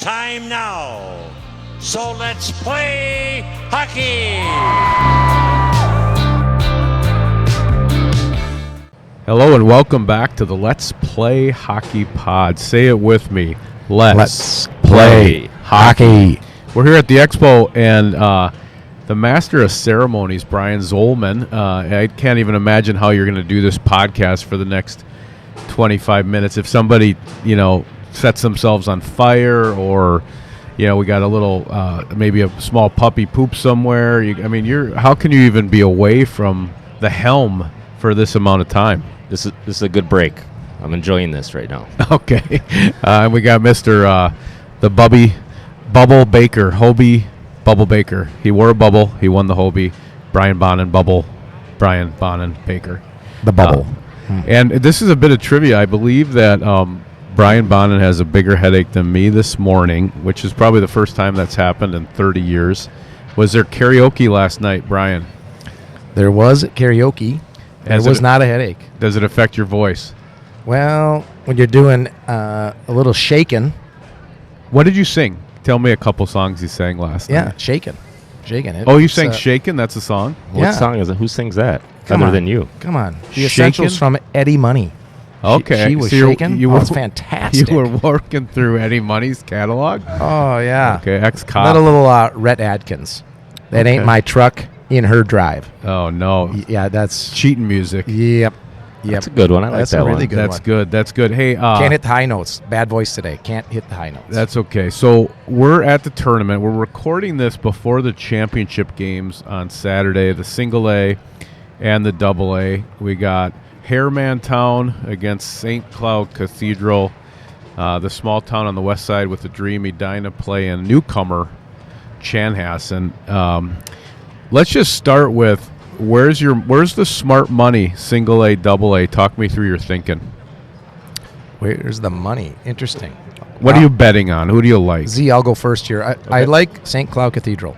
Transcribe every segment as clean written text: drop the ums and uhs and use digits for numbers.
time now. So let's play hockey. Hello and welcome back to the Let's Play Hockey Pod. Say it with me. Let's play hockey. We're here at the Expo, and the master of ceremonies, Bryan Zollman. I can't even imagine how you're going to do this podcast for the next 25 minutes. If somebody, sets themselves on fire, or, we got a little, maybe a small puppy poop somewhere. How can you even be away from the helm for this amount of time? This is a good break. I'm enjoying this right now. Okay. And we got Mr. The Bubble Baker, Hobey Bubble Baker. He wore a bubble. He won the Hobey. Brian Bonin, Bubble. Brian Bonin Baker. The bubble. And this is a bit of trivia. I believe that Brian Bonin has a bigger headache than me this morning, which is probably the first time that's happened in 30 years. Was there karaoke last night, Brian? There was karaoke. And it was not a headache. Does it affect your voice? Well, when you're doing a little shaking. What did you sing? Tell me a couple songs you sang last night. Yeah, shaking. You sang Shakin'? That's a song? What song is it? Who sings that? Come Other on. than you. Come on. The Essentials from Eddie Money. Okay. She was shaking. It was fantastic. You were working through Eddie Money's catalog? Oh, yeah. Okay, ex-cop. Not a little Rhett Adkins. That ain't my truck in her drive. Oh, no. Yeah, that's cheating music. Yep. That's a good one. I like that's that a really one. good That's one. good. That's good. Hey, can't hit the high notes. Bad voice today. Can't hit the high notes. That's okay. So we're at the tournament. We're recording this before the championship games on Saturday, the single A and the double A. We got Harrimantown against St. Cloud Cathedral, the small town on the west side with the Dream Edina playing newcomer Chanhassen. Let's just start with where's the smart money single A, double A? Talk me through your thinking. Where's the money? Interesting. What are you betting on? Who do you like? Z, I'll go first here. I like St. Cloud Cathedral.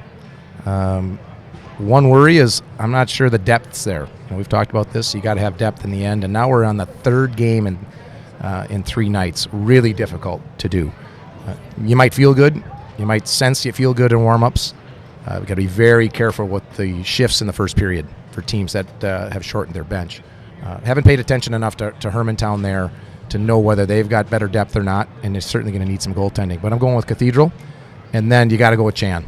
One worry is I'm not sure the depth's there. We've talked about this. You got to have depth in the end, and now we're on the third game in 3 nights. Really difficult to do. You might feel good. You might sense you feel good in warm-ups. We've got to be very careful with the shifts in the first period for teams that have shortened their bench. Haven't paid attention enough to Harrimantown there to know whether they've got better depth or not, and they're certainly going to need some goaltending. But I'm going with Cathedral, and then you got to go with Chan.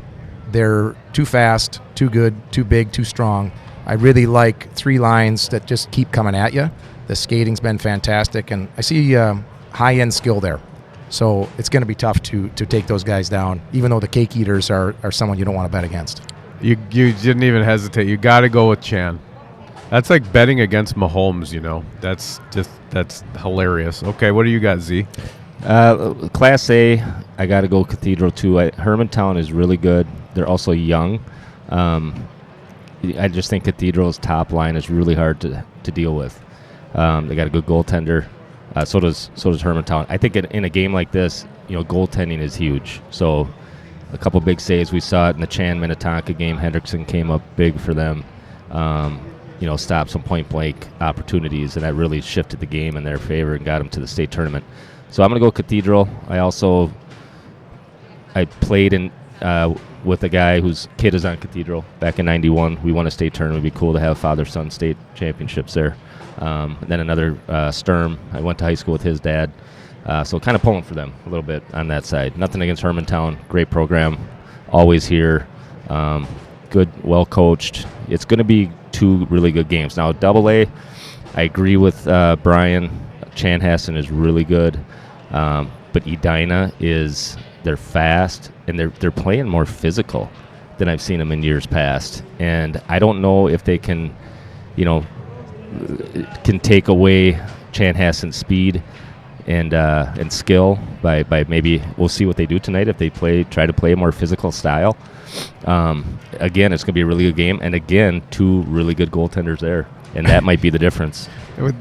They're too fast, too good, too big, too strong. I really like 3 lines that just keep coming at you. The skating's been fantastic, and I see high-end skill there. So it's going to be tough to take those guys down, even though the Cake Eaters are someone you don't want to bet against. You didn't even hesitate. You got to go with Chan. That's like betting against Mahomes, That's hilarious. Okay, what do you got, Z? Class A, I got to go Cathedral too. Harrimantown is really good. They're also young. I just think Cathedral's top line is really hard to deal with. They got a good goaltender. So does Harrimantown. I think in a game like this, goaltending is huge. So a couple big saves. We saw it in the Chan-Minnetonka game. Hendrickson came up big for them. Stopped some point-blank opportunities, and that really shifted the game in their favor and got them to the state tournament. So I'm going to go Cathedral. I played with a guy whose kid is on Cathedral back in '91. We won a state tournament. It would be cool to have father-son state championships there. And then another Sturm. I went to high school with his dad. So kind of pulling for them a little bit on that side. Nothing against Harrimantown. Great program. Always here. Good, well coached. It's going to be 2 really good games. Now, double A, I agree with Brian. Chanhassen is really good. But Edina they're fast, and they're playing more physical than I've seen them in years past. And I don't know if they can take away Chanhassen's speed and skill by maybe we'll see what they do tonight if they try to play a more physical style. Again, it's going to be a really good game, and again, 2 really good goaltenders there, and that might be the difference.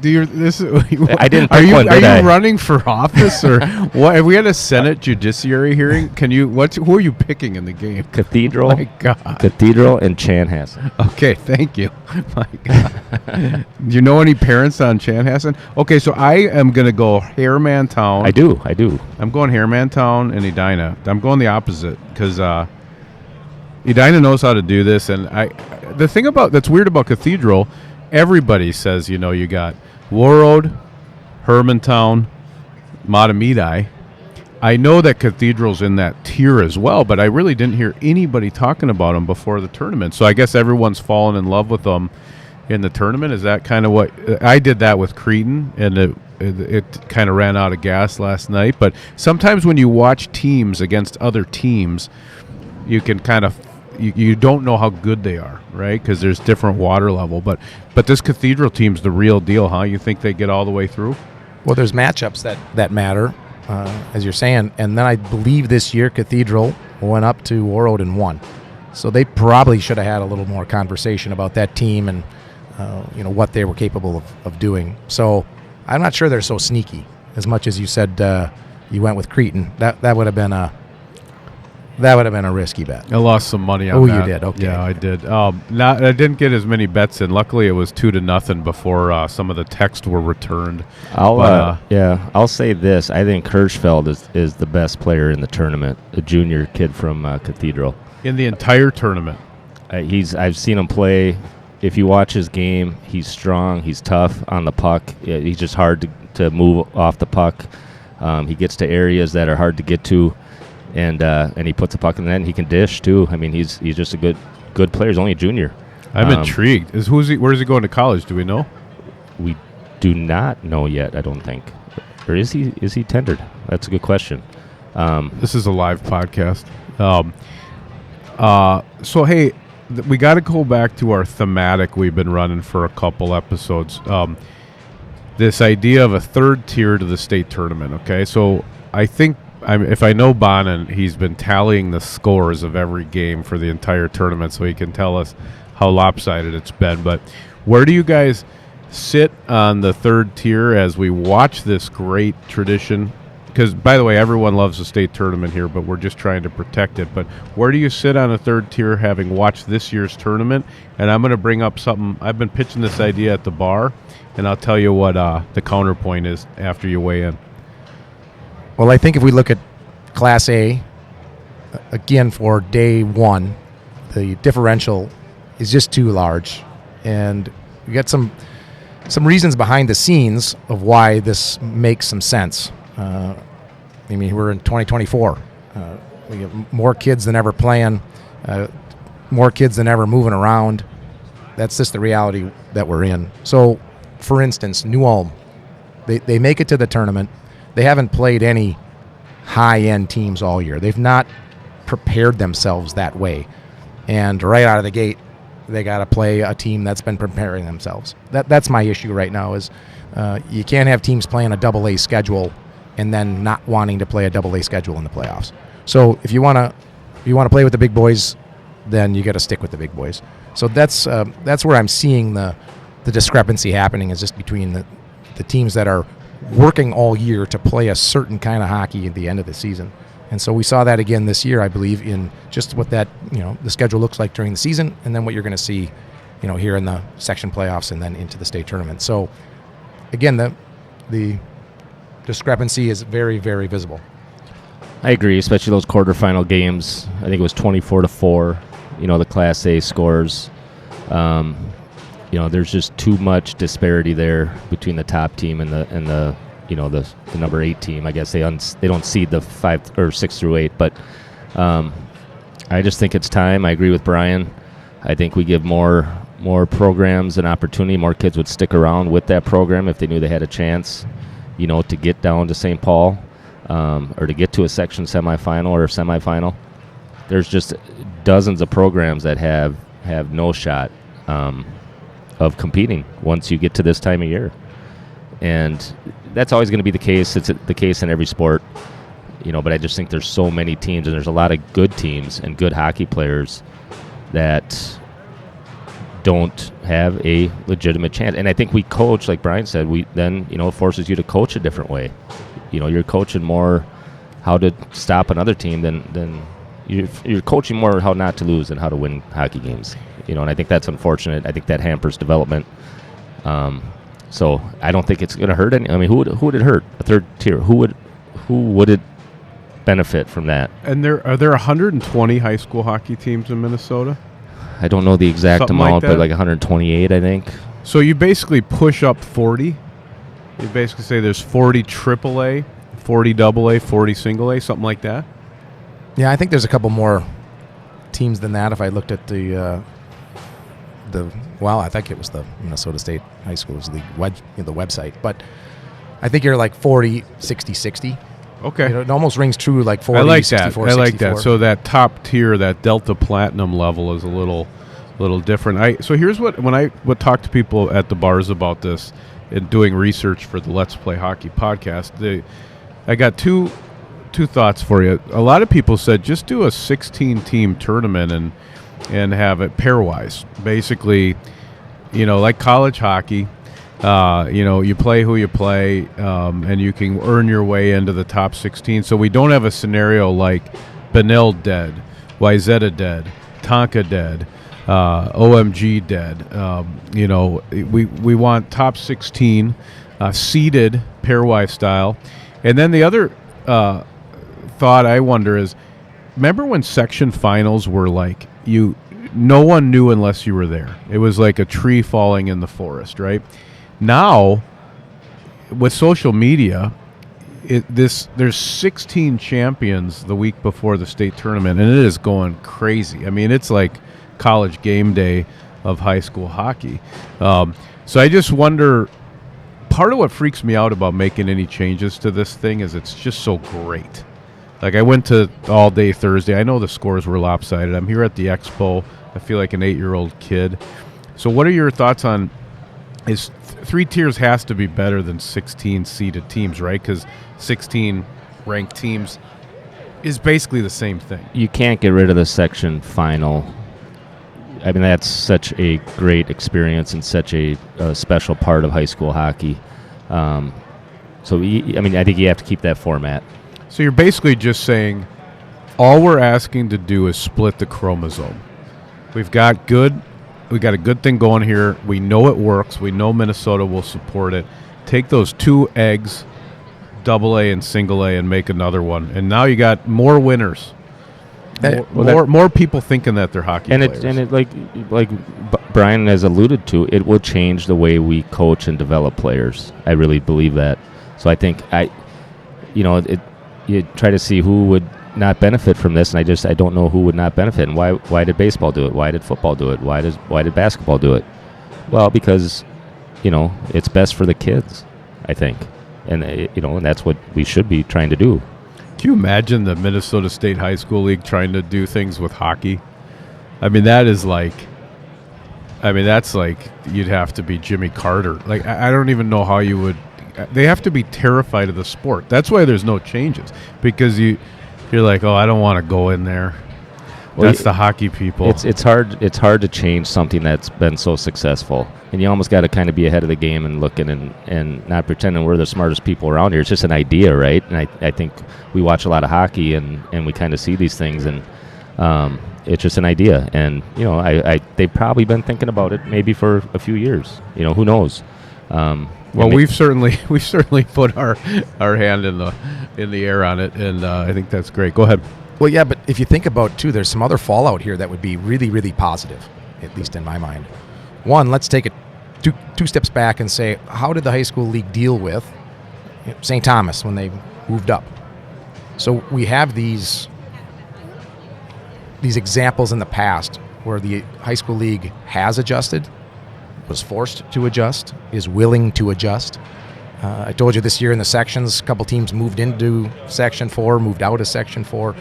Do you, this, I didn't are pick you, one, are did I? you running for office or what? Have we had a Senate Judiciary hearing? Who are you picking in the game? Cathedral. My God. Cathedral and Chanhassen. Okay, thank you. My God. Do you know any parents on Chanhassen? Okay, so I am going to go Hairmantown. I do. I'm going Hairmantown and Edina. I'm going the opposite because Edina knows how to do this. And the thing that's weird about Cathedral, everybody says, you got Warroad, Hermantown, Matamidi. I know that Cathedral's in that tier as well, but I really didn't hear anybody talking about them before the tournament. So I guess everyone's fallen in love with them in the tournament. Is that kind of what I did that with Cretin, and it kind of ran out of gas last night. But sometimes when you watch teams against other teams, you can kind of you don't know how good they are, right? Because there's different water level. But this Cathedral team's the real deal, huh? You think they get all the way through? Well, there's matchups that matter, as you're saying. And then I believe this year Cathedral went up to Warroad and won. So they probably should have had a little more conversation about that team and what they were capable of doing. So I'm not sure they're so sneaky as much as you said you went with Cretin. That would have been a risky bet. I lost some money on that. Oh, you did? Okay. Yeah, I did. I didn't get as many bets in. Luckily, it was 2-0 before some of the texts were returned. I'll say this. I think Hirschfeld is the best player in the tournament, a junior kid from Cathedral. In the entire tournament? I've seen him play. If you watch his game, he's strong. He's tough on the puck. He's just hard to move off the puck. He gets to areas that are hard to get to. And he puts the puck in the net, and he can dish too. I mean, he's just a good player. He's only a junior. I'm intrigued. Where's he going to college? Do we know? We do not know yet. I don't think. Or is he tendered? That's a good question. This is a live podcast. So hey, we got to go back to our thematic we've been running for a couple episodes. This idea of a third tier to the state tournament. Okay, so I think. If I know Bonin, he's been tallying the scores of every game for the entire tournament, so he can tell us how lopsided it's been. But where do you guys sit on the third tier as we watch this great tradition? Because, by the way, everyone loves the state tournament here, but we're just trying to protect it. But where do you sit on a third tier having watched this year's tournament? And I'm going to bring up something. I've been pitching this idea at the bar, and I'll tell you what the counterpoint is after you weigh in. Well, I think if we look at Class A, again, for day one, the differential is just too large. And we got some reasons behind the scenes of why this makes some sense. I mean, we're in 2024. We have more kids than ever playing, more kids than ever moving around. That's just the reality that we're in. So, for instance, New Ulm, they make it to the tournament. They haven't played any high-end teams all year. They've not prepared themselves that way. And right out of the gate, they got to play a team that's been preparing themselves. That's my issue right now is you can't have teams playing a double-A schedule and then not wanting to play a double-A schedule in the playoffs. So if you want to play with the big boys, then you got to stick with the big boys. So that's where I'm seeing the discrepancy happening is just between the teams that are working all year to play a certain kind of hockey at the end of the season. And so we saw that again this year, I believe, in just what that, the schedule looks like during the season and then what you're going to see, here in the section playoffs and then into the state tournament. So again, the discrepancy is very, very visible. I agree, especially those quarterfinal games. I think it was 24-4, the Class A scores. There's just too much disparity there between the top team and the number 8 team. I guess they don't seed the 5 or 6 through 8, but I just think it's time. I agree with Brian. I think we give more programs an opportunity. More kids would stick around with that program if they knew they had a chance, to get down to St. Paul or to get to a section semifinal or a semifinal. There's just dozens of programs that have no shot of competing once you get to this time of year. And that's always going to be the case. It's the case in every sport, but I just think there's so many teams and there's a lot of good teams and good hockey players that don't have a legitimate chance. And I think we coach, like Brian said, it forces you to coach a different way. You're coaching more how to stop another team than you're coaching more how not to lose than how to win hockey games. And I think that's unfortunate. I think that hampers development. So I don't think it's going to hurt any. I mean, who would it hurt? A third tier. Who would it benefit from that? And are there 120 high school hockey teams in Minnesota? I don't know the exact Something amount, like but like 128, I think. So you basically push up 40. You basically say there's 40 AAA, 40 AA, 40 single A, something like that. Yeah, I think there's a couple more teams than that. If I looked at I think it was the Minnesota State High Schools League the website, but I think you're like 40, 60, 60. Okay. It almost rings true, like 40, I like 64, that. I like 64. that. So that top tier, that Delta Platinum level is a little different. So here's when I would talk to people at the bars about this and doing research for the Let's Play Hockey podcast. I got two thoughts for you. A lot of people said just do a 16-team tournament and have it pairwise. Basically, like college hockey. You play who you play, and you can earn your way into the top 16. So we don't have a scenario like Benil dead, Wyzetta dead, Tonka dead, OMG dead. We want top 16 seeded pairwise style. And then the other thought I wonder is, remember when section finals were like no one knew unless you were there. It was like a tree falling in the forest, right? Now, with social media, there's 16 champions the week before the state tournament, and it is going crazy. I mean, it's like college game day of high school hockey. So I just wonder, part of what freaks me out about making any changes to this thing is it's just so great. Like, I went to all day Thursday. I know the scores were lopsided. I'm here at the Expo. I feel like an 8-year-old kid. So what are your thoughts on is 3 tiers has to be better than 16 seeded teams, right? Because 16 ranked teams is basically the same thing. You can't get rid of the section final. I mean, that's such a great experience and such a special part of high school hockey. I think you have to keep that format. So you're basically just saying all we're asking to do is split the chromosome. We got a good thing going here. We know it works. We know Minnesota will support it. Take those 2 eggs, AA and single A, and make another one. And now you got more winners. More people thinking that they're hockey players. And like Brian has alluded to, it will change the way we coach and develop players. I really believe that. So I think you try to see who would not benefit from this, and I don't know who would not benefit. And why did baseball do it? Why did football do it? Why did basketball do it? Well, because it's best for the kids, I think, and and that's what we should be trying to do. Can you imagine the Minnesota State High School League trying to do things with hockey? I mean, that's like you'd have to be Jimmy Carter. Like, I don't even know how you would. They have to be terrified of the sport. That's why there's no changes, because you're like, oh, I don't want to go in there. Well, that's the hockey people. It's hard to change something that's been so successful, and you almost got to kind of be ahead of the game and looking and not pretending we're the smartest people around here. It's just an idea, right? And I think we watch a lot of hockey and we kind of see these things, and it's just an idea. And they've probably been thinking about it maybe for a few years. Who knows? Well, we've certainly put our hand in the air on it, and I think that's great. Go ahead. Well, yeah, but if you think about, too, there's some other fallout here that would be really, really positive, at least in my mind. One, let's take it two steps back and say, how did the high school league deal with St. Thomas when they moved up? So we have these examples in the past where the high school league has adjusted, was forced to adjust, is willing to adjust. I told you this year in the sections, a couple teams moved into Section 4, moved out of Section 4.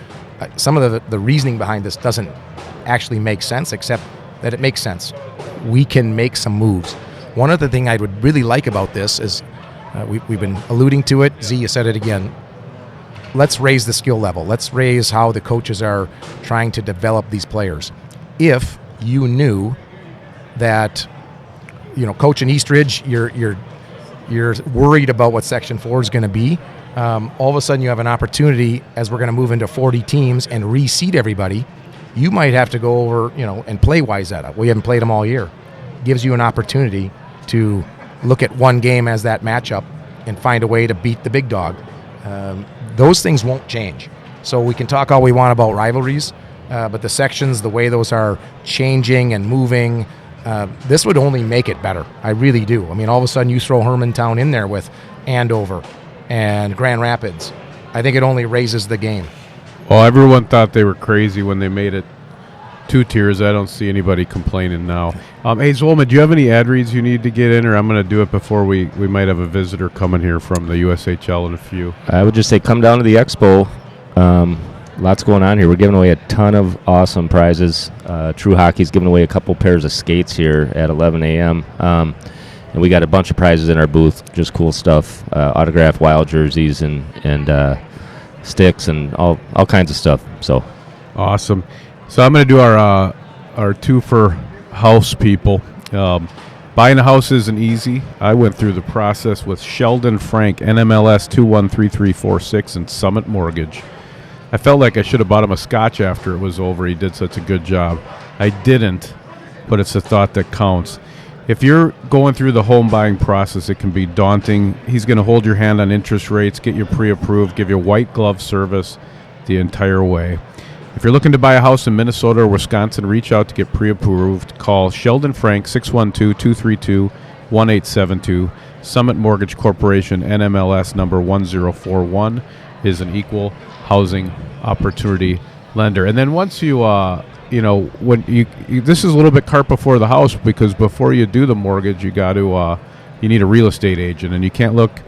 Some of the reasoning behind this doesn't actually make sense, except that it makes sense. We can make some moves. One other thing I would really like about this is, we've been alluding to it. Z, you said it again. Let's raise the skill level. Let's raise how the coaches are trying to develop these players. If you knew that, Coach in Eastridge, you're worried about what Section 4 is going to be. All of a sudden you have an opportunity, as we're going to move into 40 teams and reseed everybody. You might have to go over, and play Wayzata. We haven't played them all year. Gives you an opportunity to look at one game as that matchup and find a way to beat the big dog. Those things won't change. So we can talk all we want about rivalries, but the sections, the way those are changing and moving, this would only make it better. I really do. I mean, all of a sudden you throw Hermantown in there with Andover and Grand Rapids. I think it only raises the game. Well, everyone thought they were crazy when they made it 2 tiers. I don't see anybody complaining now. Hey, Zollman, do you have any ad reads you need to get in, or I'm going to do it before we might have a visitor coming here from the USHL in a few? I would just say come down to the Expo. Lots going on here. We're giving away a ton of awesome prizes. True Hockey's giving away a couple pairs of skates here at 11 a.m. And we got a bunch of prizes in our booth, just cool stuff, autographed Wild jerseys and sticks and all kinds of stuff. So awesome. So I'm going to do our 2 for house people. Buying a house isn't easy. I went through the process with Sheldon Frank, NMLS 213346, and Summit Mortgage. I felt like I should have bought him a scotch after it was over. He did such a good job. I didn't, but it's the thought that counts. If you're going through the home buying process, it can be daunting. He's going to hold your hand on interest rates, get you pre-approved, give you white glove service the entire way. If you're looking to buy a house in Minnesota or Wisconsin, reach out to get pre-approved. Call Sheldon Frank, 612-232-1872. Summit Mortgage Corporation, NMLS number 1041, is an equal housing opportunity lender. And then once you, when you this is a little bit cart before the house, because before you do the mortgage, you got to, you need a real estate agent, and you can't look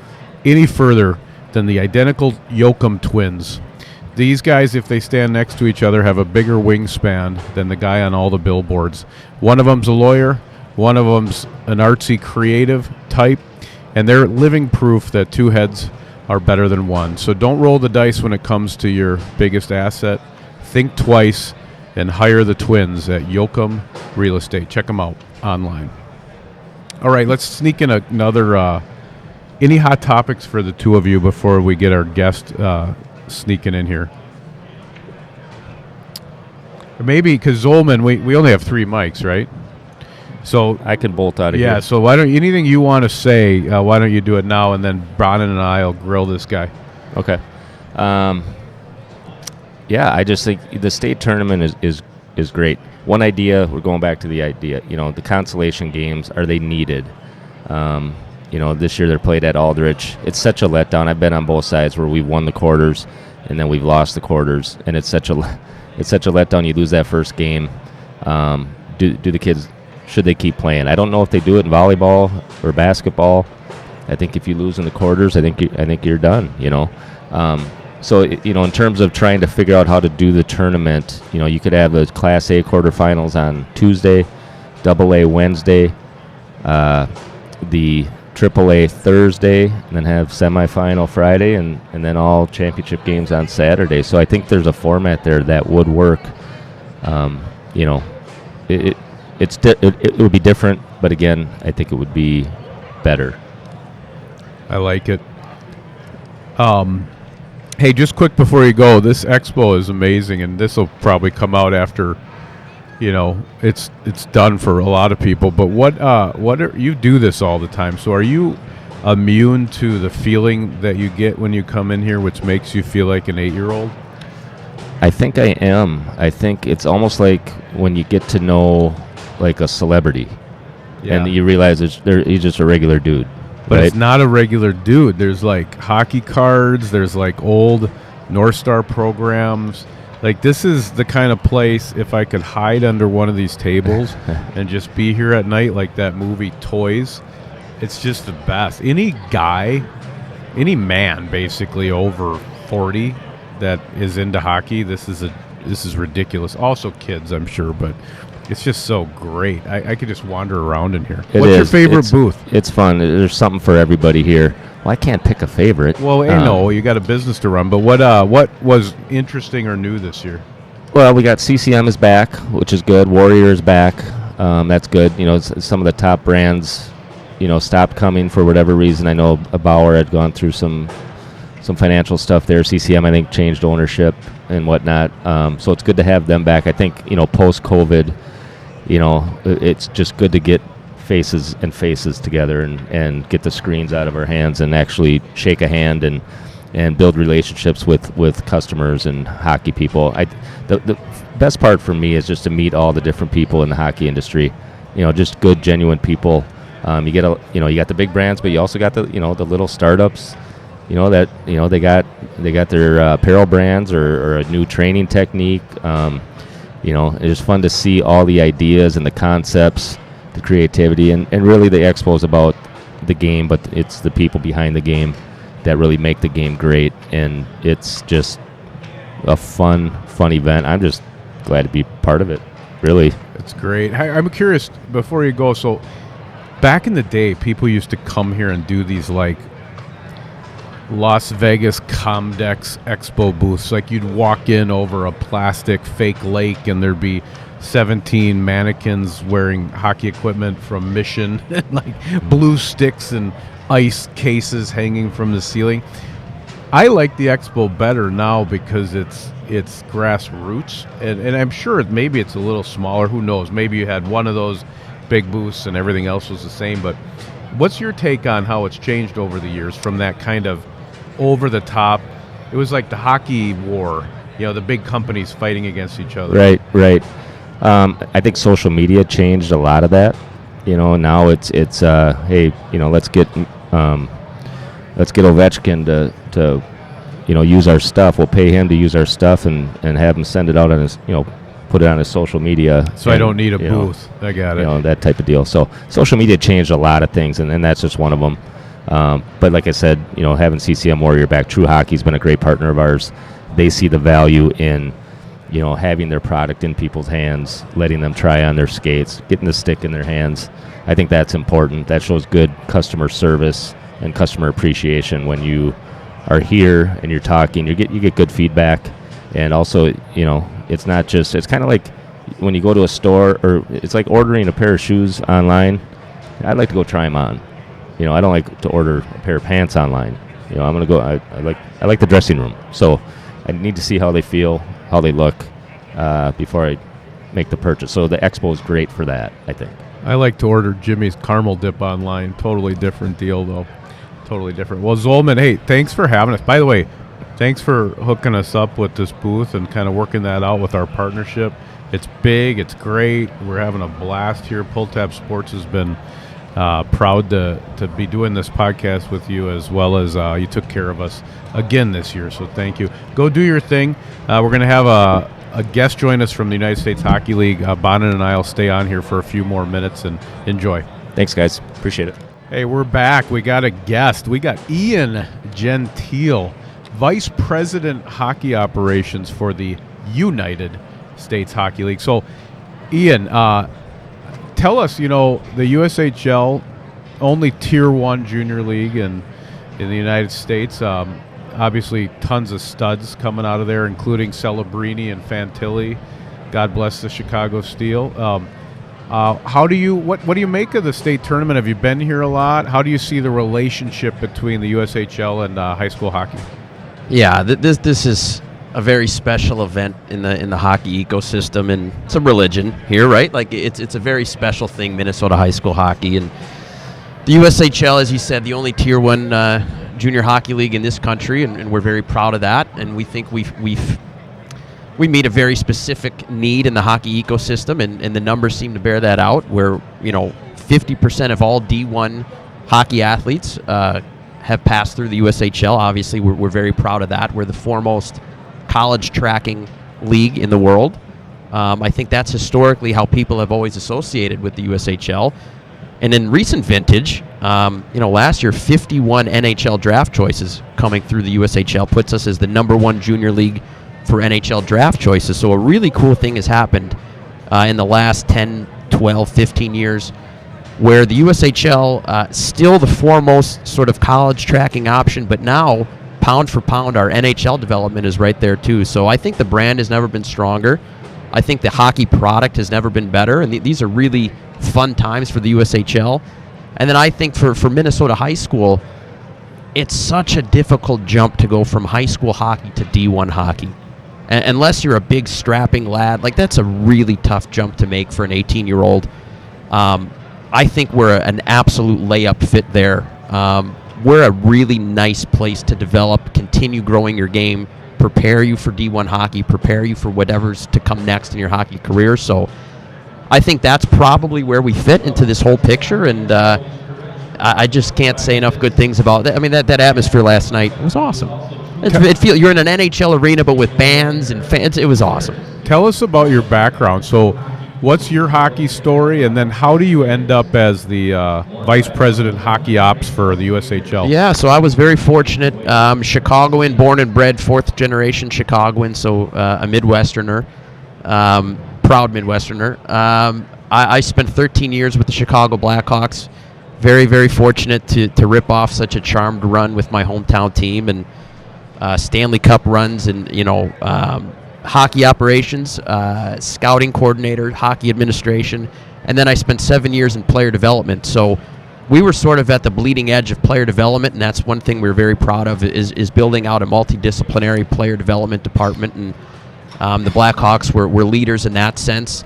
any further than the identical Yoakum twins. These guys, if they stand next to each other, have a bigger wingspan than the guy on all the billboards. One of them's a lawyer, one of them's an artsy creative type, and they're living proof that 2 heads are better than 1. So don't roll the dice when it comes to your biggest asset. Think twice and hire the twins at Yoakum Real Estate. Check them out online. All right, let's sneak in another. Any hot topics for the 2 of you before we get our guest sneaking in here? Maybe because Zollman, we only have 3 mics, right? So I can bolt out of here. Yeah, so why don't anything you want to say, why don't you do it now, and then Bonin and I will grill this guy. Okay. Yeah, I just think the state tournament is great. One idea, we're going back to the idea, the consolation games, are they needed? This year they're played at Aldrich. It's such a letdown. I've been on both sides where we've won the quarters and then we've lost the quarters, and it's such a letdown. You lose that first game. Do the kids, should they keep playing? I don't know if they do it in volleyball or basketball. I think if you lose in the quarters, I think you're done. So in terms of trying to figure out how to do the tournament, you could have the Class A quarterfinals on Tuesday, AA Wednesday, the AAA Thursday, and then have semifinal Friday, and then all championship games on Saturday. So I think there's a format there that would work. It would be different, but again, I think it would be better. I like it. Hey, just quick before you go, this expo is amazing, and this will probably come out after, it's done for a lot of people. But you do this all the time, so are you immune to the feeling that you get when you come in here, which makes you feel like an 8-year-old? I think I am. I think it's almost like when you get to know like a celebrity, and you realize he's just a regular dude. But right? It's not a regular dude. There's like hockey cards. There's like old North Star programs. Like, this is the kind of place, if I could hide under one of these tables and just be here at night like that movie Toys, it's just the best. Any man basically over 40 that is into hockey, this is ridiculous. Also kids, I'm sure, but it's just so great. I could just wander around in here. What's your favorite booth? It's fun. There's something for everybody here. Well, I can't pick a favorite. Well, you got a business to run. But what was interesting or new this year? Well, we got CCM is back, which is good. Warrior is back. That's good. Some of the top brands, stopped coming for whatever reason. I know Bauer had gone through some financial stuff there. CCM, I think, changed ownership and whatnot. So it's good to have them back. I think, post-COVID, it's just good to get faces together and get the screens out of our hands and actually shake a hand and build relationships with customers and hockey people. The best part for me is just to meet all the different people in the hockey industry. Just good, genuine people. You got the big brands, but you also got the the little startups. That they got their apparel brands or a new training technique. It's fun to see all the ideas and the concepts, the creativity, and really the expo is about the game, but it's the people behind the game that really make the game great, and it's just a fun event. I'm just glad to be part of it, really. It's great. I'm curious, before you go, so back in the day, people used to come here and do these like Las Vegas Comdex Expo booths. Like you'd walk in over a plastic fake lake and there'd be 17 mannequins wearing hockey equipment from Mission, like blue sticks and ice cases hanging from the ceiling. I like the Expo better now because it's grassroots, and I'm sure maybe it's a little smaller. Who knows? Maybe you had one of those big booths and everything else was the same. But what's your take on how it's changed over the years from that kind of over the top? It was like the hockey war, the big companies fighting against each other. Right. I think social media changed a lot of that. Now it's hey, let's get Ovechkin to use our stuff. We'll pay him to use our stuff and have him send it out on his, put it on his social media. So I don't need a booth. I got it. That type of deal. So social media changed a lot of things, and that's just one of them. But like I said, having CCM Warrior back, True Hockey's been a great partner of ours. They see the value in, having their product in people's hands, letting them try on their skates, getting the stick in their hands. I think that's important. That shows good customer service and customer appreciation when you are here and you're talking. You get good feedback, and also, it's not just. It's kind of like when you go to a store, or it's like ordering a pair of shoes online. I'd like to go try them on. I don't like to order a pair of pants online. I'm gonna go. I like the dressing room, so I need to see how they feel, how they look, before I make the purchase. So the Expo is great for that, I think. I like to order Jimmy's caramel dip online. Totally different deal, though. Totally different. Well, Zollman, hey, thanks for having us. By the way, thanks for hooking us up with this booth and kind of working that out with our partnership. It's big. It's great. We're having a blast here. Pulltab Sports has been proud to be doing this podcast with you, as well as you took care of us again this year, so thank you. Go do your thing. We're going to have a guest join us from the United States Hockey League. Bonin and I will stay on here for a few more minutes, and enjoy. Thanks, guys. Appreciate it. Hey, we're back. We got a guest. We got Ian Gentile, Vice President Hockey Operations for the United States Hockey League. So, Ian, tell us, the USHL, only Tier 1 junior league in the United States. Obviously, tons of studs coming out of there, including Celebrini and Fantilli. God bless the Chicago Steel. What do you make of the state tournament? Have you been here a lot? How do you see the relationship between the USHL and high school hockey? Yeah, this is a very special event in the hockey ecosystem, and it's a religion here, right? Like it's a very special thing, Minnesota high school hockey, and the USHL, as you said, the only Tier 1 junior hockey league in this country, and we're very proud of that. And we think we meet a very specific need in the hockey ecosystem, and the numbers seem to bear that out. Where 50% of all D1 hockey athletes have passed through the USHL. Obviously, we're very proud of that. We're the foremost college tracking league in the world. I think that's historically how people have always associated with the USHL. And in recent vintage, last year, 51 NHL draft choices coming through the USHL puts us as the #1 junior league for NHL draft choices. So a really cool thing has happened in the last 10, 12, 15 years, where the USHL still the foremost sort of college tracking option, but now pound for pound, our NHL development is right there too. So I think the brand has never been stronger. I think the hockey product has never been better, and these are really fun times for the USHL. And then I think for Minnesota high school, it's such a difficult jump to go from high school hockey to D1 hockey. Unless you're a big strapping lad, like that's a really tough jump to make for an 18-year-old. I think we're an absolute layup fit there. We're a really nice place to develop, continue growing your game, prepare you for D1 hockey, prepare you for whatever's to come next in your hockey career. So I think that's probably where we fit into this whole picture, and I just can't say enough good things about that. I mean, that atmosphere last night was awesome. You're in an NHL arena, but with bands and fans. It was awesome. Tell us about your background. So what's your hockey story, and then how do you end up as the Vice President Hockey Ops for the USHL? Yeah, so I was very fortunate. Chicagoan, born and bred, fourth-generation Chicagoan, so a Midwesterner, proud Midwesterner. I spent 13 years with the Chicago Blackhawks. Very, very fortunate to rip off such a charmed run with my hometown team, and Stanley Cup runs, and hockey operations, scouting coordinator, hockey administration, and then I spent 7 years in player development. So we were sort of at the bleeding edge of player development, and that's one thing we're very proud of is building out a multidisciplinary player development department, and the Blackhawks were leaders in that sense.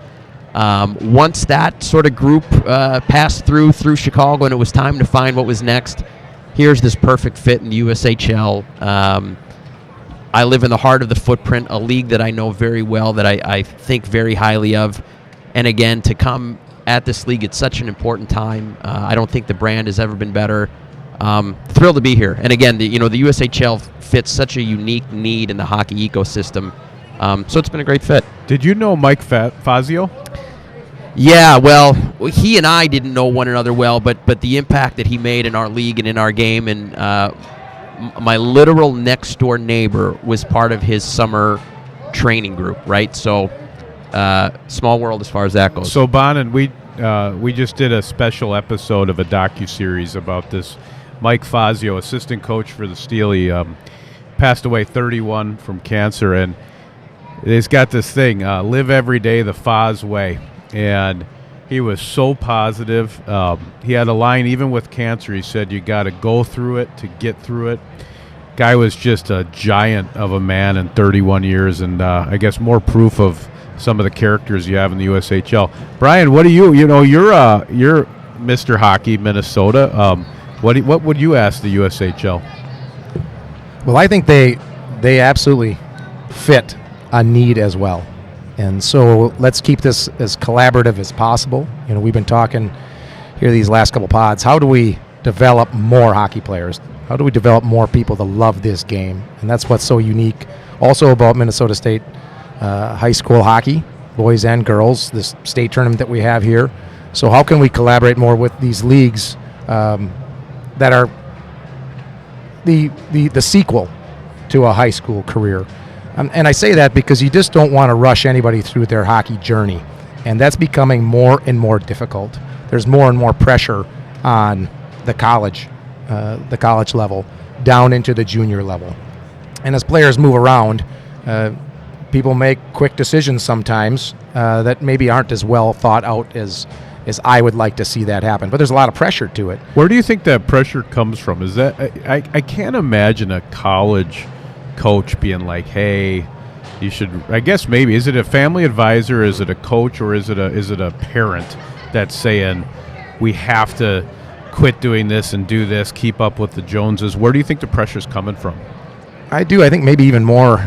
Once that sort of group passed through Chicago and it was time to find what was next, here's this perfect fit in the USHL. I live in the heart of the footprint, a league that I know very well, that I think very highly of. And again, to come at this league at such an important time, I don't think the brand has ever been better. Thrilled to be here. And again, the USHL fits such a unique need in the hockey ecosystem. So it's been a great fit. Did you know Mike Fazio? Yeah, well, he and I didn't know one another well, but the impact that he made in our league and in our game, and my literal next-door neighbor was part of his summer training group, right? So small world as far as that goes. So, Bonin, we just did a special episode of a docuseries about this Mike Fazio, assistant coach for the Steel. He passed away 31 from cancer, and he's got this thing, live every day the Faz way. And he was so positive. He had a line, even with cancer, he said, you got to go through it to get through it. Guy was just a giant of a man in 31 years, and I guess more proof of some of the characters you have in the USHL. Brian, what do you're Mr. Hockey, Minnesota. What would you ask the USHL? Well, I think they absolutely fit a need as well. And so let's keep this as collaborative as possible. We've been talking here these last couple pods. How do we develop more hockey players? How do we develop more people to love this game? And that's what's so unique also about Minnesota State high school hockey, boys and girls, this state tournament that we have here. So how can we collaborate more with these leagues that are the sequel to a high school career? And I say that because you just don't want to rush anybody through their hockey journey. And that's becoming more and more difficult. There's more and more pressure on the college level, down into the junior level. And as players move around, people make quick decisions sometimes that maybe aren't as well thought out as I would like to see that happen. But there's a lot of pressure to it. Where do you think that pressure comes from? Is that I can't imagine a college coach being like, hey, you should, I guess maybe, is it a family advisor, is it a coach, or is it a parent that's saying we have to quit doing this and do this, keep up with the Joneses? Where do you think the pressure's coming from? I think maybe even more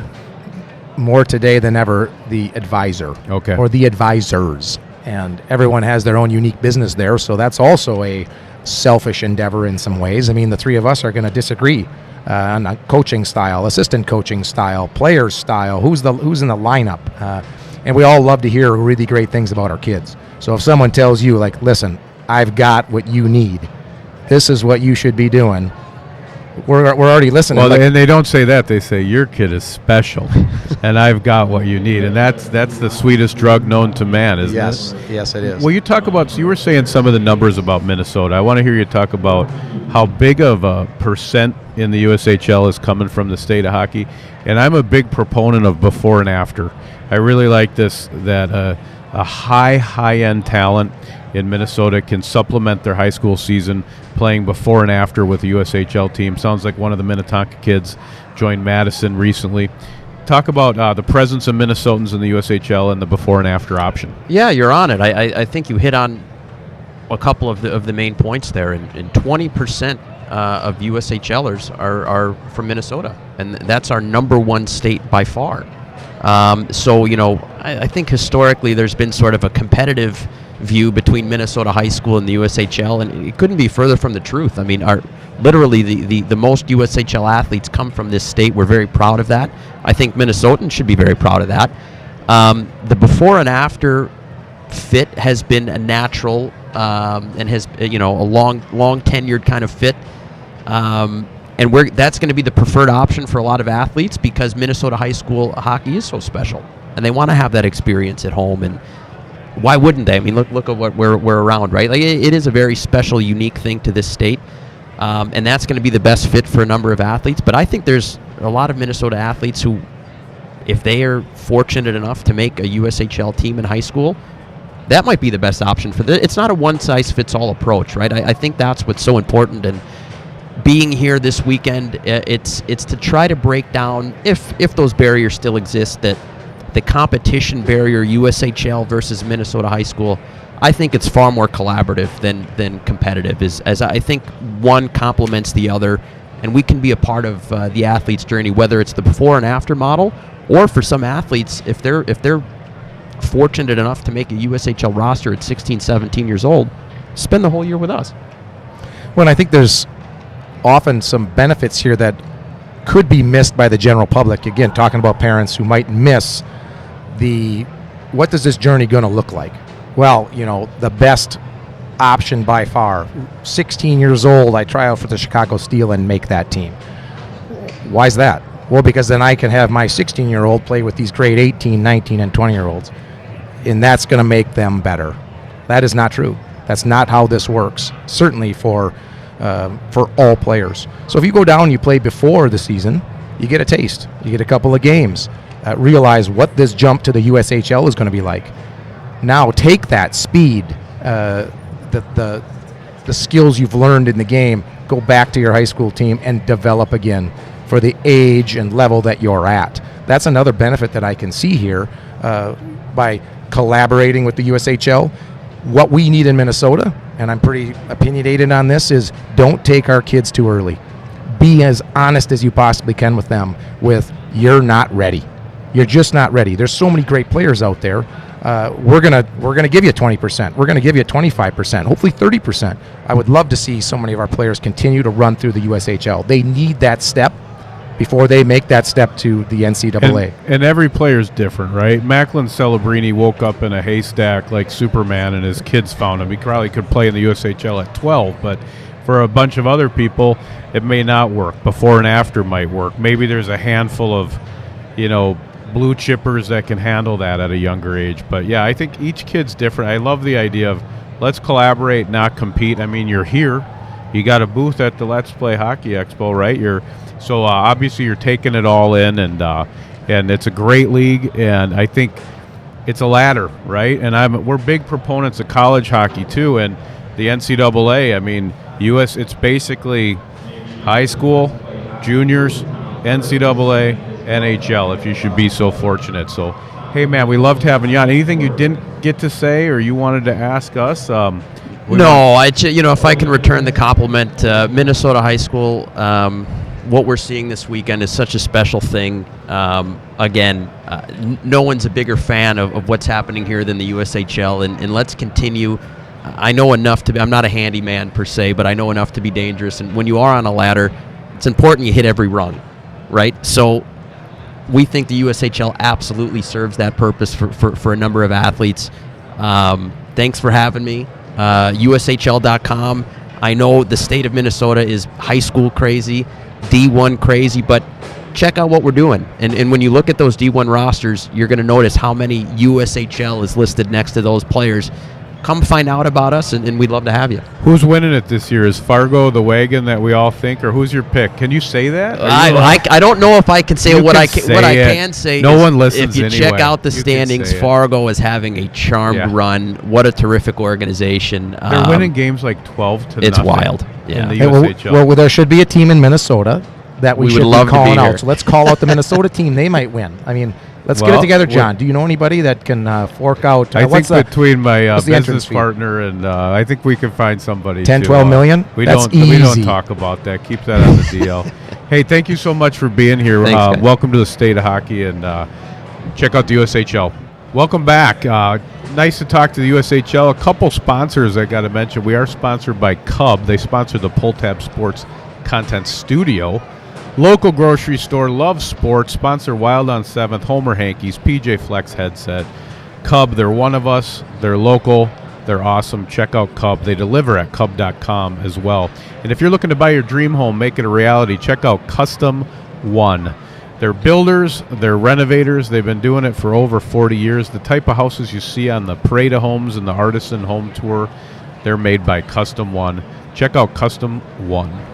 today than ever, the advisor. Okay. Or the advisors. And everyone has their own unique business there, so that's also a selfish endeavor in some ways. I mean, the three of us are going to disagree on a coaching style, assistant coaching style, player style, who's in the lineup. And we all love to hear really great things about our kids. So if someone tells you, like, listen, I've got what you need, this is what you should be doing, we're already listening. Well, and they don't say that. They say your kid is special, and I've got what you need, and that's the sweetest drug known to man, isn't it? Yes, it is. Well, you talk about. So you were saying some of the numbers about Minnesota. I want to hear you talk about how big of a percent in the USHL is coming from the state of hockey, and I'm a big proponent of before and after. I really like this that a high-end talent in Minnesota can supplement their high school season playing before and after with the USHL team. Sounds like one of the Minnetonka kids joined Madison recently. Talk about the presence of Minnesotans in the USHL and the before and after option. Yeah, you're on it. I think you hit on a couple of the main points there. And 20% of USHLers are from Minnesota, and that's our number one state by far. So, I think historically there's been sort of a competitive view between Minnesota high school and the USHL, and it couldn't be further from the truth. I mean, literally the most USHL athletes come from this state. We're very proud of that. I think Minnesotans should be very proud of that. The before and after fit has been a natural and has a long tenured kind of fit. And that's going to be the preferred option for a lot of athletes because Minnesota high school hockey is so special, and they want to have that experience at home. And why wouldn't they? I mean, look at what we're around, right? Like it is a very special, unique thing to this state, and that's going to be the best fit for a number of athletes. But I think there's a lot of Minnesota athletes who, if they are fortunate enough to make a USHL team in high school, that might be the best option for them. It's not a one-size-fits-all approach, right? I think that's what's so important. And being here this weekend, it's to try to break down, if those barriers still exist, that the competition barrier, USHL versus Minnesota high school, I think it's far more collaborative than competitive. As I think one complements the other, and we can be a part of the athlete's journey, whether it's the before and after model, or for some athletes, if they're fortunate enough to make a USHL roster at 16, 17 years old, spend the whole year with us. Well, I think there's often some benefits here that could be missed by the general public. Again, talking about parents who might miss what does this journey going to look like? Well, the best option by far, 16 years old, I try out for the Chicago Steel and make that team. Why is that? Well, because then I can have my 16-year-old play with these grade 18, 19, and 20-year-olds, and that's going to make them better. That is not true. That's not how this works, certainly for all players. So if you go down and you play before the season, you get a taste. You get a couple of games. Realize what this jump to the USHL is going to be like. Now take that speed, the skills you've learned in the game, go back to your high school team and develop again for the age and level that you're at. That's another benefit that I can see here by collaborating with the USHL. What we need in Minnesota, and I'm pretty opinionated on this, is don't take our kids too early. Be as honest as you possibly can with them with you're not ready. You're just not ready. There's so many great players out there. We're gonna give you 20%. We're gonna give you 25%, hopefully 30%. I would love to see so many of our players continue to run through the USHL. They need that step before they make that step to the NCAA. And every player's different, right? Macklin Celebrini woke up in a haystack like Superman, and his kids found him. He probably could play in the USHL at 12, but for a bunch of other people, it may not work. Before and after might work. Maybe there's a handful of, blue chippers that can handle that at a younger age. But yeah, I think each kid's different. I love the idea of let's collaborate, not compete. I mean, you're here. You got a booth at the Let's Play Hockey Expo, right? So obviously you're taking it all in, and it's a great league, and I think it's a ladder, right? And we're big proponents of college hockey too, and the NCAA. I mean, it's basically high school, juniors, NCAA, NHL, if you should be so fortunate. So, hey, man, we loved having you on. Anything you didn't get to say or you wanted to ask us? No, if I can return the compliment, Minnesota high school, what we're seeing this weekend is such a special thing. Again, no one's a bigger fan of what's happening here than the USHL, and let's continue. I know enough to be, I'm not a handyman per se, but I know enough to be dangerous. And when you are on a ladder, it's important you hit every rung, right? So we think the USHL absolutely serves that purpose for a number of athletes. Thanks for having me. USHL.com. I know the state of Minnesota is high school crazy. D1 crazy, but check out what we're doing. And when you look at those D1 rosters, you're going to notice how many USHL is listed next to those players. Come find out about us, and we'd love to have you. Who's winning it this year? Is Fargo the wagon that we all think, or who's your pick? Can you say that? I don't know if I can say what I can say. No one listens. If you check out the standings, Fargo is having a charmed run. What a terrific organization! They're winning games like 12 to it's nothing. Wild. Yeah. In the USHL. Well, there should be a team in Minnesota that we should would love be calling to be here. out. So let's call out the Minnesota team. They might win. I mean, let's get it together, John. Do you know anybody that can fork out? I think between my business partner and I think we can find somebody. 10, 12 million? That's easy. We don't talk about that. Keep that on the DL. Hey, thank you so much for being here. Thanks, welcome to the state of hockey, and check out the USHL. Welcome back. Nice to talk to the USHL. A couple sponsors I got to mention. We are sponsored by Cub. They sponsor the Pulltab Sports Content Studio. Local grocery store, Love Sports, sponsor Wild on 7th, Homer Hankies, PJ Flex headset. Cub, they're one of us. They're local. They're awesome. Check out Cub. They deliver at cub.com as well. And if you're looking to buy your dream home, make it a reality, check out Custom One. They're builders. They're renovators. They've been doing it for over 40 years. The type of houses you see on the Parade of Homes and the Artisan Home Tour, they're made by Custom One. Check out Custom One.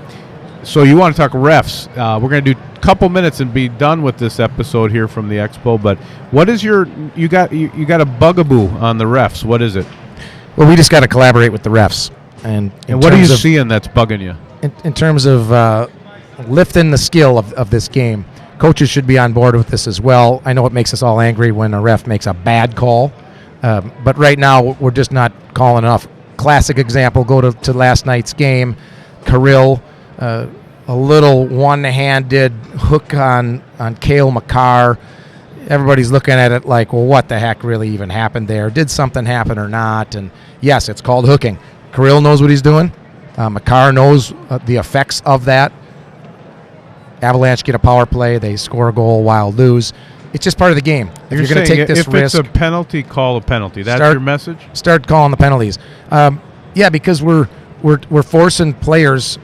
So you want to talk refs. We're going to do a couple minutes and be done with this episode here from the Expo. But what is you got a bugaboo on the refs. What is it? Well, we just got to collaborate with the refs. And what are you seeing that's bugging you? In terms of lifting the skill of this game, coaches should be on board with this as well. I know it makes us all angry when a ref makes a bad call. But right now, we're just not calling enough. Classic example, go to last night's game. Kirill, a little one-handed hook on Cale Makar. Everybody's looking at it like, well, what the heck really even happened there? Did something happen or not? And yes, it's called hooking. Kirill knows what he's doing. Makar knows the effects of that. Avalanche get a power play. They score a goal, Wild lose. It's just part of the game. If you're going to take this risk, if it's a penalty, call a penalty. That's your message? Start calling the penalties. Yeah, because we're forcing players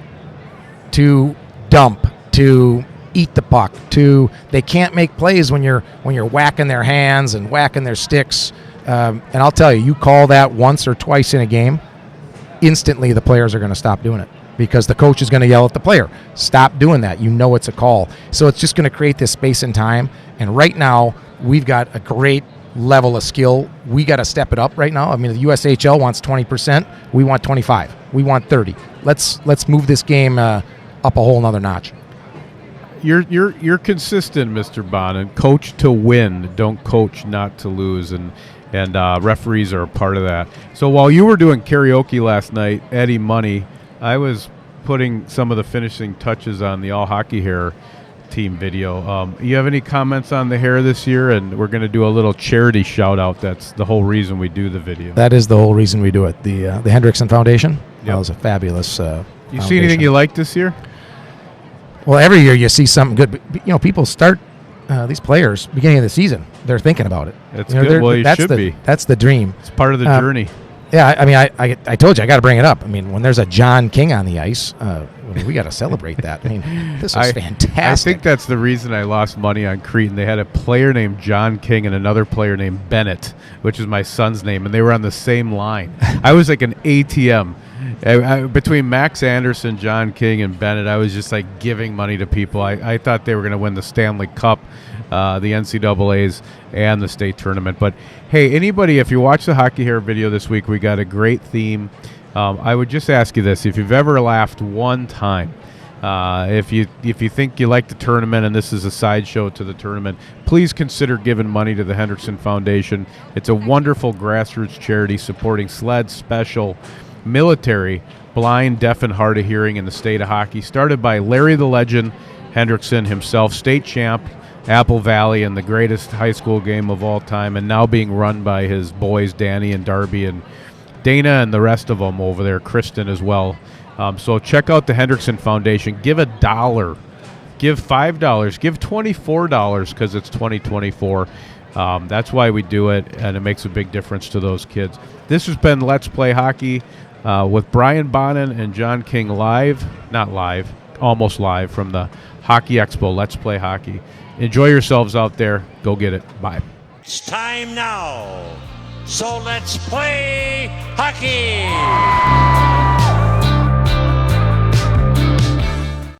to dump, to eat the puck, they can't make plays when you're whacking their hands and whacking their sticks. And I'll tell you call that once or twice in a game, instantly the players are going to stop doing it because the coach is going to yell at the player, stop doing that. You know it's a call. So it's just going to create this space and time. And right now we've got a great level of skill. We got to step it up right now. I mean, the USHL wants 20%. We want 25. We want 30. Let's move this game up a whole nother notch. You're consistent, Mr. Bonin. Coach to win, don't coach not to lose, and referees are a part of that. So while you were doing karaoke last night, Eddie Money, I was putting some of the finishing touches on the All Hockey Hair team video. You have any comments on the hair this year? And we're going to do a little charity shout out. That's the whole reason we do the video. That is the whole reason we do it. The Hendrickson Foundation. Yep. That was a fabulous. You see anything you like this year? Well, every year you see something good. But, people start these players beginning of the season. They're thinking about it. That's good. Well, you should be. That's the dream. It's part of the journey. Yeah, I mean, I told you I got to bring it up. I mean, when there's a John King on the ice, we got to celebrate that. I mean, this is fantastic. I think that's the reason I lost money on Cretan. They had a player named John King and another player named Bennett, which is my son's name, and they were on the same line. I was like an ATM. Between Max Anderson, John King, and Bennett, I was just like giving money to people. I thought they were going to win the Stanley Cup, the NCAAs, and the state tournament. But hey, anybody, if you watch the Hockey Hair video this week, we got a great theme. I would just ask you this: if you've ever laughed one time, if you think you like the tournament and this is a sideshow to the tournament, please consider giving money to the Hendrickson Foundation. It's a wonderful grassroots charity supporting SLED Special Military, blind, deaf, and hard of hearing in the state of hockey. Started by Larry the Legend Hendrickson himself, state champ, Apple Valley, and the greatest high school game of all time, and now being run by his boys, Danny and Darby and Dana and the rest of them over there, Kristen as well. So check out the Hendrickson Foundation. Give $1, give $5, give $24 because it's 2024. That's why we do it, and it makes a big difference to those kids. This has been Let's Play Hockey with Brian Bonin and John King live, not live, almost live from the Hockey Expo. Let's Play Hockey. Enjoy yourselves out there. Go get it. Bye. It's time now. So let's play hockey.